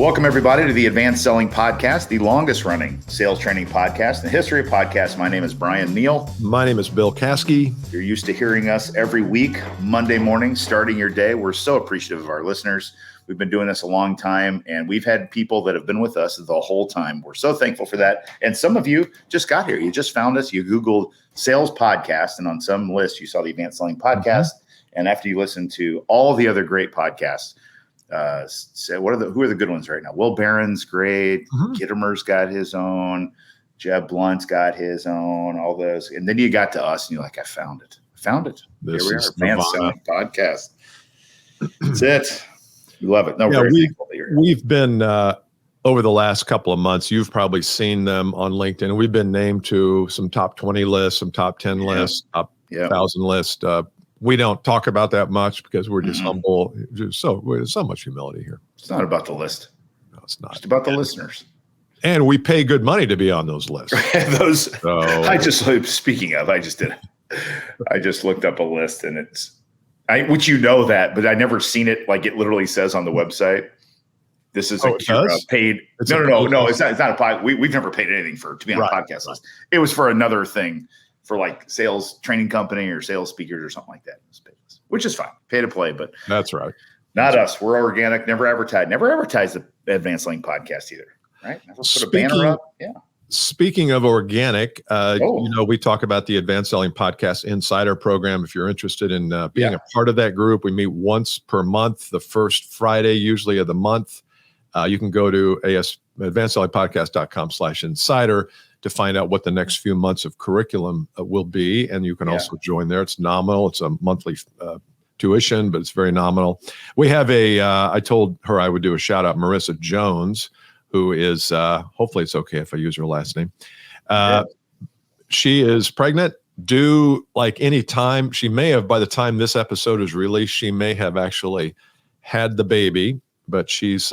Welcome, everybody, to the Advanced Selling Podcast, the longest-running sales training podcast in the history of podcasts. My name is Bryan Neale. My name is Bill Caskey. You're used to hearing us every week, Monday morning, starting your day. We're so appreciative of our listeners. We've been doing this a long time, and we've had people that have been with us the whole time. We're so thankful for that. And some of you just got here. You just found us. You Googled sales podcast, and on some list, you saw the Advanced Selling Podcast. Mm-hmm. And after you listen to all the other great podcasts, so who are the good ones right now? Will Barron's great. Mm-hmm. Gittimer's got his own. Jeb Blunt's got his own. All those, and then you got to us, and you're like, "I found it. This Here we is are, Advanced Selling Podcast. That's it. We love it. No, we've been over the last couple of months. You've probably seen them on LinkedIn. We've been named to some top 20 lists, some top 10 lists, top 1,000 lists. We don't talk about that much because we're just humble. There's so much humility here. It's not about the list. No, it's not. It's about the listeners. And we pay good money to be on those lists. I just looked up a list, and which you know that, but I never seen it. Like it literally says on the website, this is paid. No. It's not a pod. We've never paid anything to be on a podcast list. It was for another thing. For like sales training company or sales speakers or something like that, which is fine, pay to play, but that's right. Not us. We're organic. Never advertise the Advanced Selling Podcast either. Right? Never put a banner up. Yeah. Speaking of organic, we talk about the Advanced Selling Podcast Insider Program. If you're interested in being a part of that group, we meet once per month, the first Friday usually of the month. You can go to advancedsellingpodcast.com/insider to find out what the next few months of curriculum will be. And you can also join there. It's nominal. It's a monthly tuition, but it's very nominal. We have I told her I would do a shout out, Marissa Jones, who is, hopefully it's okay if I use her last name. She is pregnant, due like any time. She may have, by the time this episode is released, she may have actually had the baby, but she's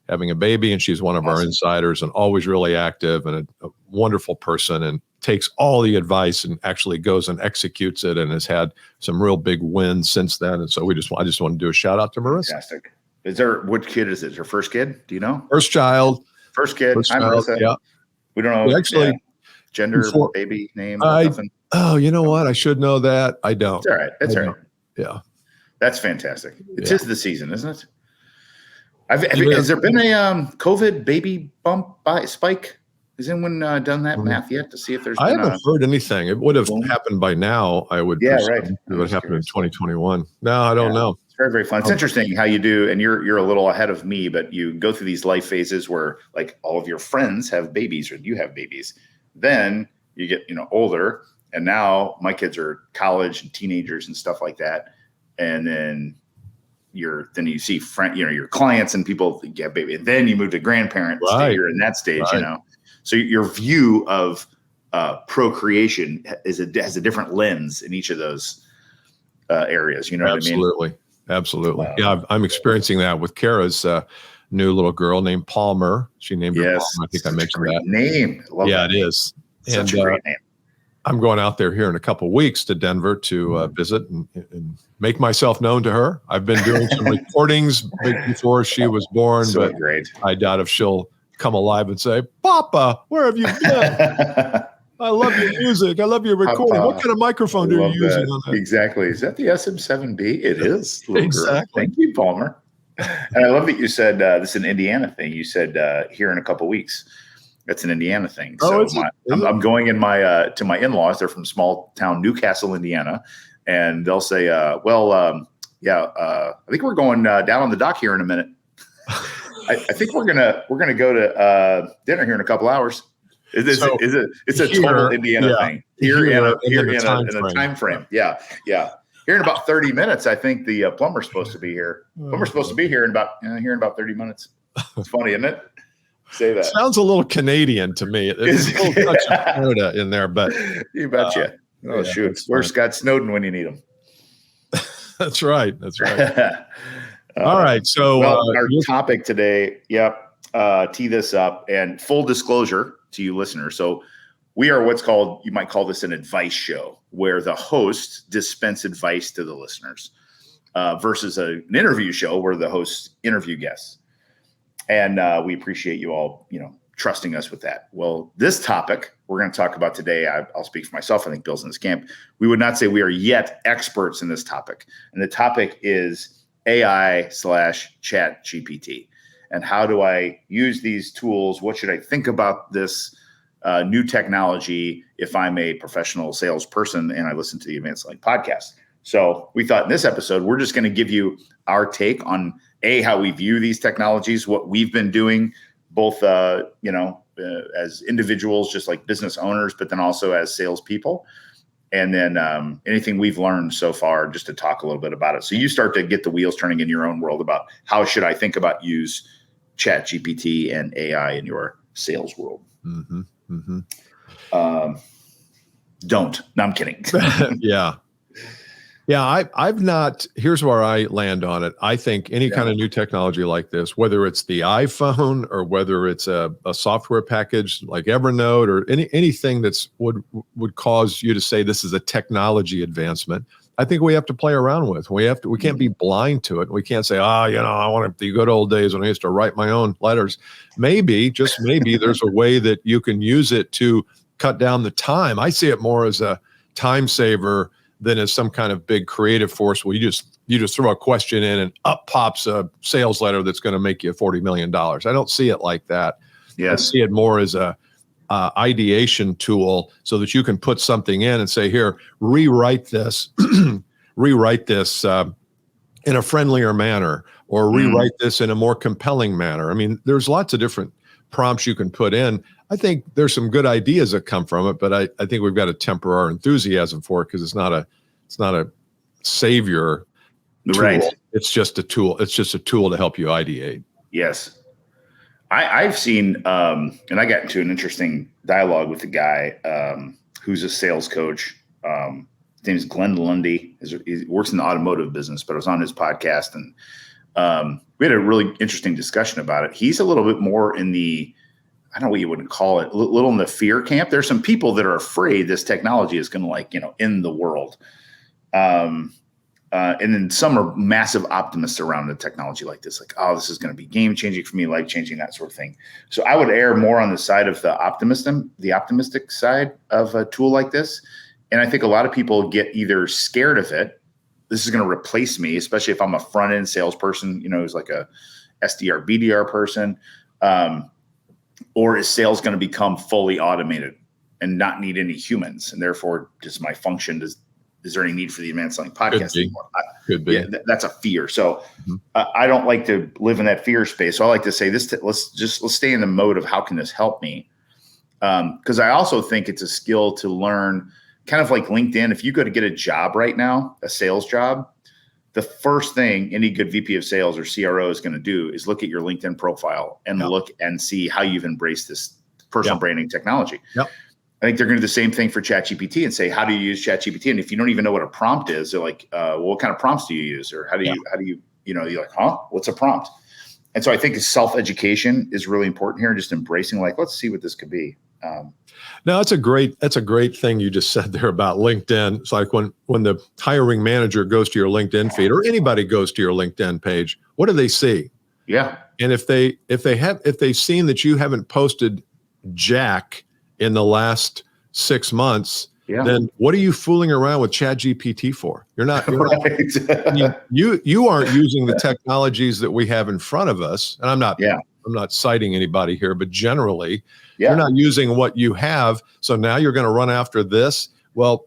having a baby, and she's one of our insiders and always really active and a wonderful person, and takes all the advice and actually goes and executes it, and has had some real big wins since then. And so I just want to do a shout out to Marissa. Fantastic. What kid is it? Her first kid? Do you know? First child. First kid. Hi, Marissa. Yeah. We don't know actually gender, baby name. Nothing. Oh, you know what? I should know that. I don't. It's all right. It's all right. Yeah. That's fantastic. It is the season, isn't it? Has there been a COVID baby spike? Has anyone done that math yet to see if there's? I haven't heard anything. It would have happened by now. I would. Yeah, right. It would happen in 2021. No, I don't know. It's very, very fun. It's interesting how you do, and you're a little ahead of me, but you go through these life phases where like all of your friends have babies or you have babies. Then you get older, and now my kids are college and teenagers and stuff like that, and then you see your clients and people get baby, and then you move to grandparent stage. You're in that stage, So your view of procreation has a different lens in each of those areas. You know what I mean? Absolutely. Wow. Yeah, I'm experiencing that with Kara's new little girl named Palmer. She named her Palmer. I think I mentioned that name. I love that. It is. Such a great name. I'm going out there here in a couple of weeks to Denver to visit and make myself known to her. I've been doing some recordings before she was born, but great. I doubt if she'll come alive and say, "Papa, where have you been? I love your music. I love your recording. Papa, what kind of microphone are you using on that?" Exactly. Is that the SM7B? It is. Exactly. Thank you, Palmer. And I love that you said this is an Indiana thing. You said here in a couple of weeks. That's an Indiana thing. So I'm going in to my in-laws. They're from small town Newcastle, Indiana, and they'll say, I think we're going down on the dock here in a minute. I think we're gonna go to dinner here in a couple hours. It's a total Indiana thing here in a time frame. Yeah. Here in about 30 minutes, I think the plumber's supposed to be here. Plumber's supposed to be here in about 30 minutes. It's funny, isn't it? Say that. Sounds a little Canadian to me. There's a little touch of Canada in there, but you betcha. Shoot. Where's Scott Snowden when you need him? That's right. All right. So our topic today, tee this up, and full disclosure to you listeners. So we are you might call this an advice show, where the hosts dispense advice to the listeners versus an interview show where the hosts interview guests. And we appreciate you all, trusting us with that. Well, this topic we're going to talk about today, I'll speak for myself. I think Bill's in this camp. We would not say we are yet experts in this topic. And the topic is AI/Chat GPT. And how do I use these tools? What should I think about this new technology if I'm a professional salesperson and I listen to the Advanced Selling podcast? So we thought in this episode, we're just going to give you our take on how we view these technologies, what we've been doing, both, as individuals, just like business owners, but then also as salespeople. And then anything we've learned so far, just to talk a little bit about it. So you start to get the wheels turning in your own world about how should I think about use Chat GPT and AI in your sales world. Mm-hmm. Mm-hmm. Don't. No, I'm kidding. Yeah. Yeah, I've not, here's where I land on it. I think any kind of new technology like this, whether it's the iPhone or whether it's a software package like Evernote or anything that's would cause you to say this is a technology advancement, I think we have to play around with. We can't be blind to it. We can't say, I want the good old days when I used to write my own letters. Maybe, just maybe, there's a way that you can use it to cut down the time. I see it more as a time saver than as some kind of big creative force where you just throw a question in and up pops a sales letter that's going to make you $40 million. I don't see it like that. Yes. I see it more as a ideation tool so that you can put something in and say, here, rewrite this, in a friendlier manner, or rewrite this in a more compelling manner. I mean, there's lots of different prompts you can put in. I think there's some good ideas that come from it, but I think we've got to temper our enthusiasm for it because it's not a savior tool. Right. It's just a tool. It's just a tool to help you ideate. Yes. I've seen, and I got into an interesting dialogue with a guy who's a sales coach. His name is Glenn Lundy. He works in the automotive business, but I was on his podcast and we had a really interesting discussion about it. He's a little bit more in the, I don't know what you would call it, a little in the fear camp. There's some people that are afraid this technology is going to end the world. And then some are massive optimists around a technology like this, like, oh, this is going to be game changing for me, life changing, that sort of thing. So I would err more on the side of the optimistic side of a tool like this. And I think a lot of people get either scared of it. This is going to replace me, especially if I'm a front end salesperson, who's like a SDR, BDR person. Or is sales going to become fully automated and not need any humans? And therefore, does my function, is there any need for the Advanced Selling podcast anymore? Could be. Yeah, that's a fear. So I don't like to live in that fear space. So I like to say this, let's stay in the mode of how can this help me? Because I also think it's a skill to learn, kind of like LinkedIn. If you go to get a job right now, a sales job, the first thing any good VP of sales or CRO is going to do is look at your LinkedIn profile and look and see how you've embraced this personal branding technology. Yep. I think they're going to do the same thing for ChatGPT and say, how do you use ChatGPT? And if you don't even know what a prompt is, they're like, well, what kind of prompts do you use? Or how do you, you're like, what's a prompt? And so I think self-education is really important here, and just embracing, like, let's see what this could be. No, that's a great thing you just said there about LinkedIn. It's like when the hiring manager goes to your LinkedIn feed, or anybody goes to your LinkedIn page, what do they see? Yeah. And if they've seen that you haven't posted jack in the last 6 months, then what are you fooling around with ChatGPT for? You're not you aren't using the technologies that we have in front of us. And I'm not citing anybody here, but generally, you're not using what you have. So now you're going to run after this. Well,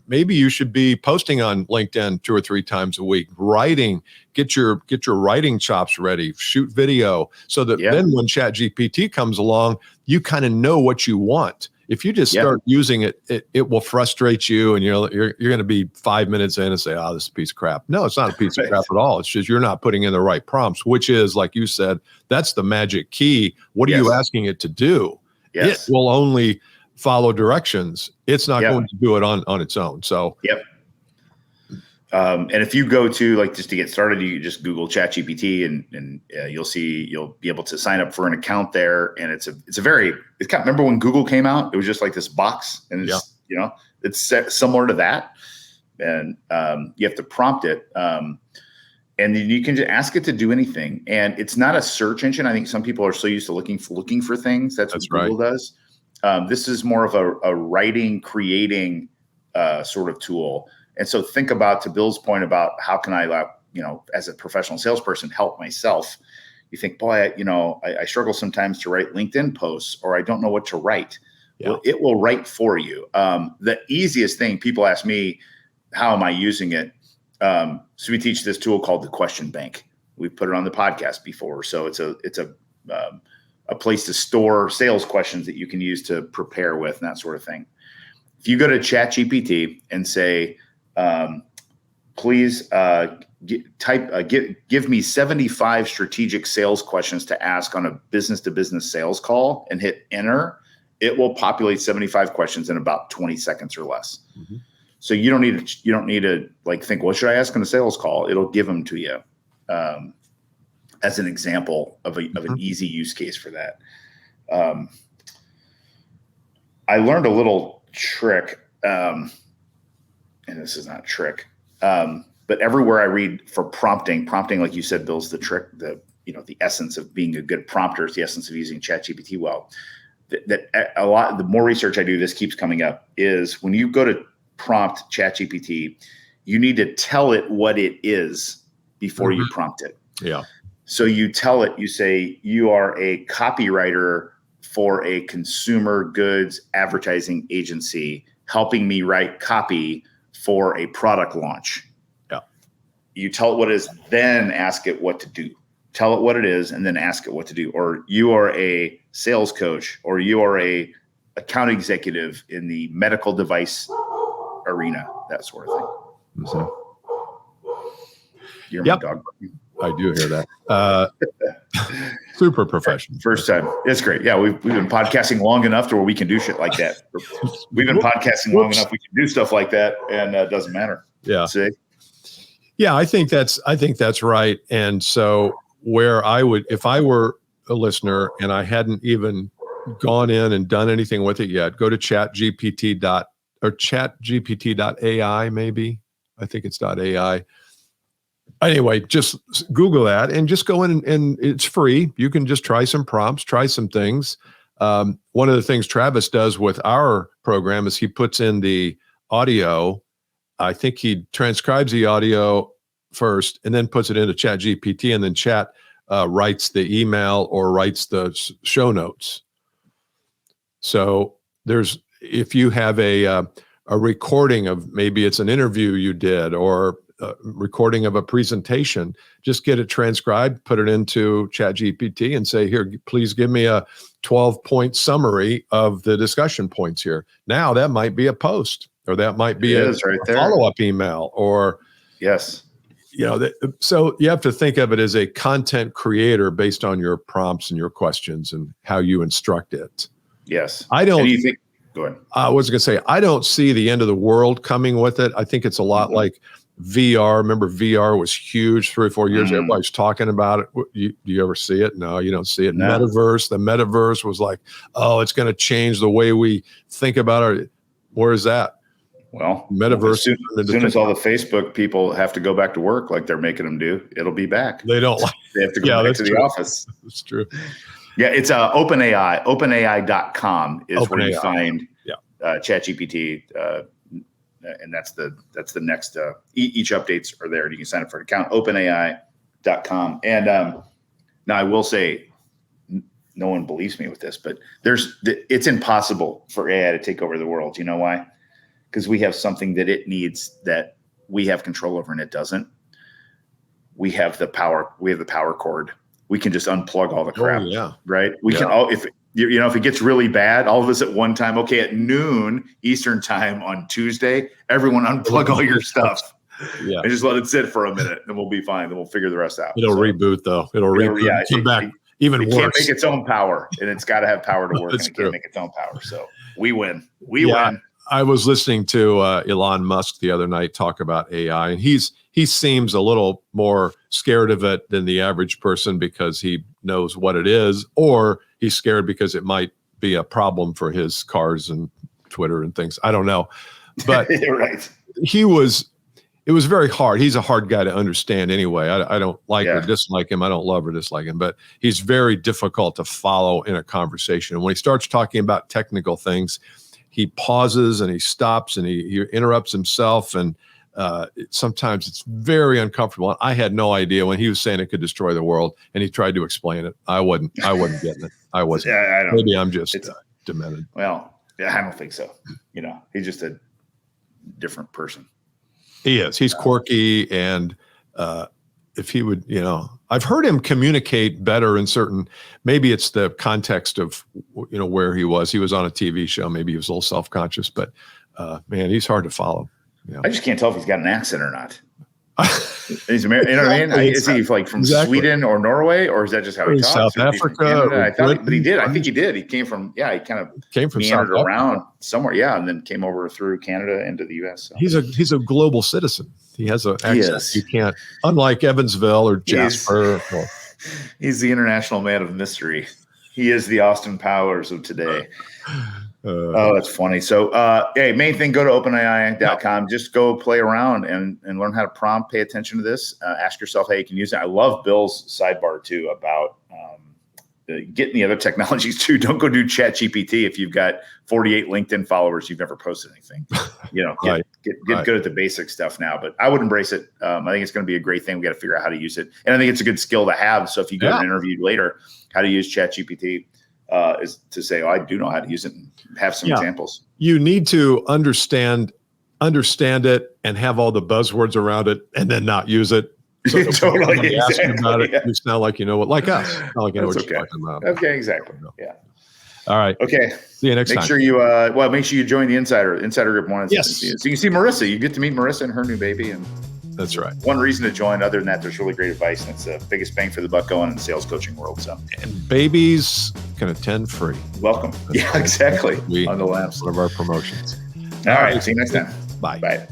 maybe you should be posting on LinkedIn 2 or 3 times a week, writing, get your writing chops ready, shoot video, so that then when ChatGPT comes along, you kind of know what you want. If you just start using it, it will frustrate you, and you're going to be 5 minutes in and say, "Oh, this is a piece of crap." No, it's not a piece of crap at all. It's just you're not putting in the right prompts, which is, like you said, that's the magic key. What are you asking it to do? It will only follow directions. It's not going to do it on its own. So, and if you go to, like, just to get started, you just Google ChatGPT and you'll be able to sign up for an account there. And remember when Google came out, it was just like this box, and it's similar to that. And you have to prompt it. And then you can just ask it to do anything. And it's not a search engine. I think some people are so used to looking for things. That's what Google does. This is more of a writing, creating sort of tool. And so think about, to Bill's point about how can I, as a professional salesperson, help myself. You think, boy, I struggle sometimes to write LinkedIn posts, or I don't know what to write. Yeah. Well, it will write for you. The easiest thing, people ask me, how am I using it? So we teach this tool called the Question Bank. We've put it on the podcast before. So it's a place to store sales questions that you can use to prepare with and that sort of thing. If you go to Chat GPT and say, please give me 75 strategic sales questions to ask on a business-to-business sales call, and hit enter, it will populate 75 questions in about 20 seconds or less. Mm-hmm. So you don't need to like think, what should I ask on a sales call? It'll give them to you as an example of an easy use case for that. I learned a little trick, and this is not a trick, but everywhere I read for prompting, like you said, Bill's the trick, the essence of being a good prompter is the essence of using ChatGPT well. The more research I do, this keeps coming up, is when you go to prompt ChatGPT, you need to tell it what it is before you prompt it. Yeah. So you tell it, you say, you are a copywriter for a consumer goods advertising agency, helping me write copy for a product launch. Yeah. You tell it what it is, then ask it what to do. Tell it what it is, and then ask it what to do. Or you are a sales coach, or you are a account executive in the medical device arena, that sort of thing. Mm-hmm. You hear my dog barking? I do hear that. Super professional. First time. It's great. Yeah, we've been podcasting long enough to where we can do shit like that. We've been podcasting long enough we can do stuff like that, and it doesn't matter. Yeah. See? Yeah, I think that's right. And so where I would, if I were a listener and I hadn't even gone in and done anything with it yet, go to chatgpt.ai maybe. I think it's .ai. Anyway, just Google that and just go in and it's free. You can just try some prompts, try some things. One of the things Travis does with our program is he puts in the audio. I think he transcribes the audio first and then puts it into Chat GPT, and then Chat writes the email or writes the show notes. So if you have a recording of, maybe it's an interview you did or a recording of a presentation, just get it transcribed, put it into Chat GPT and say, here, please give me a 12-point summary of the discussion points here. Now that might be a post, or that might be a follow-up email, or yes. So you have to think of it as a content creator based on your prompts and your questions and how you instruct it. Yes. I don't. You think, go ahead. I was going to say, I don't see the end of the world coming with it. I think it's a lot like VR. Remember, VR was huge 3 or 4 years. Everybody's talking about it. Do you ever see it? No, you don't see it. No. Metaverse. The metaverse was like, oh, it's going to change the way we think about it. Where is that? Well, metaverse. As soon as all the Facebook people have to go back to work like they're making them do, it'll be back. They don't like. They have to go back to the office. That's true. Yeah, it's OpenAI. OpenAI.com is where you find ChatGPT, and that's the next. Each updates are there, and you can sign up for an account. OpenAI.com. And now I will say, no one believes me with this, but it's impossible for AI to take over the world. You know why? Because we have something that it needs that we have control over and it doesn't. We have the power. We have the power cord. We can just unplug all the crap. Oh, yeah. Right. We can all, if it gets really bad, all of us at one time, okay, at noon Eastern time on Tuesday, everyone unplug all your stuff. Yeah. And just let it sit for a minute and we'll be fine. Then we'll figure the rest out. It'll reboot though. It'll reboot. Yeah, come back even worse. It can't make its own power, and it's got to have power to work, and it can't make its own power. So we win. We win. I was listening to Elon Musk the other night talk about AI, and he seems a little more scared of it than the average person because he knows what it is, or he's scared because it might be a problem for his cars and Twitter and things. I don't know, but right. it was very hard. He's a hard guy to understand anyway. I don't like or dislike him. I don't love or dislike him, but he's very difficult to follow in a conversation. And when he starts talking about technical things, he pauses and he stops and he interrupts himself. And sometimes it's very uncomfortable. I had no idea when he was saying it could destroy the world, and he tried to explain it. I wasn't getting it. I wasn't. Maybe I'm just demented. Well, I don't think so. He's just a different person. He is. He's quirky, and if he would, I've heard him communicate better in certain. Maybe it's the context of where he was. He was on a TV show. Maybe he was a little self-conscious, but man, he's hard to follow. Yeah. I just can't tell if he's got an accent or not. He's American. You know what I mean? Is he like from Sweden or Norway, or is that just how he talks? South Africa. But he did. I think he did. He came from. Yeah, he kind of came from meandered around somewhere. Yeah, and then came over through Canada into the U.S. So. He's a global citizen. He has an accent. You can't, unlike Evansville or Jasper. He's the international man of mystery. He is the Austin Powers of today. That's funny. So, hey, main thing, go to openai.com. Just go play around and learn how to prompt, pay attention to this. Ask yourself how you can use it. I love Bill's sidebar too about getting the other technologies too. Don't go do Chat GPT if you've got 48 LinkedIn followers, you've never posted anything. Get good at the basic stuff now. But I would embrace it. I think it's going to be a great thing. We got to figure out how to use it. And I think it's a good skill to have. So if you get an interview later, how to use Chat GPT is to say, I do know how to use it and have some examples. You need to understand it and have all the buzzwords around it and then not use it. So totally. Ask you about it. You sound like you know what, like us. Not like you know what you're talking about. Okay, exactly. Yeah. All right. Okay. See you next time. Make sure you join the Insider Group 1. Yes. So you can see Marissa. You get to meet Marissa and her new baby. And that's right. One reason to join. Other than that, there's really great advice. And it's the biggest bang for the buck going in the sales coaching world. So. And babies can attend free. Welcome. Exactly. On the labs. One of our promotions. All right. See you next time. Bye. Bye.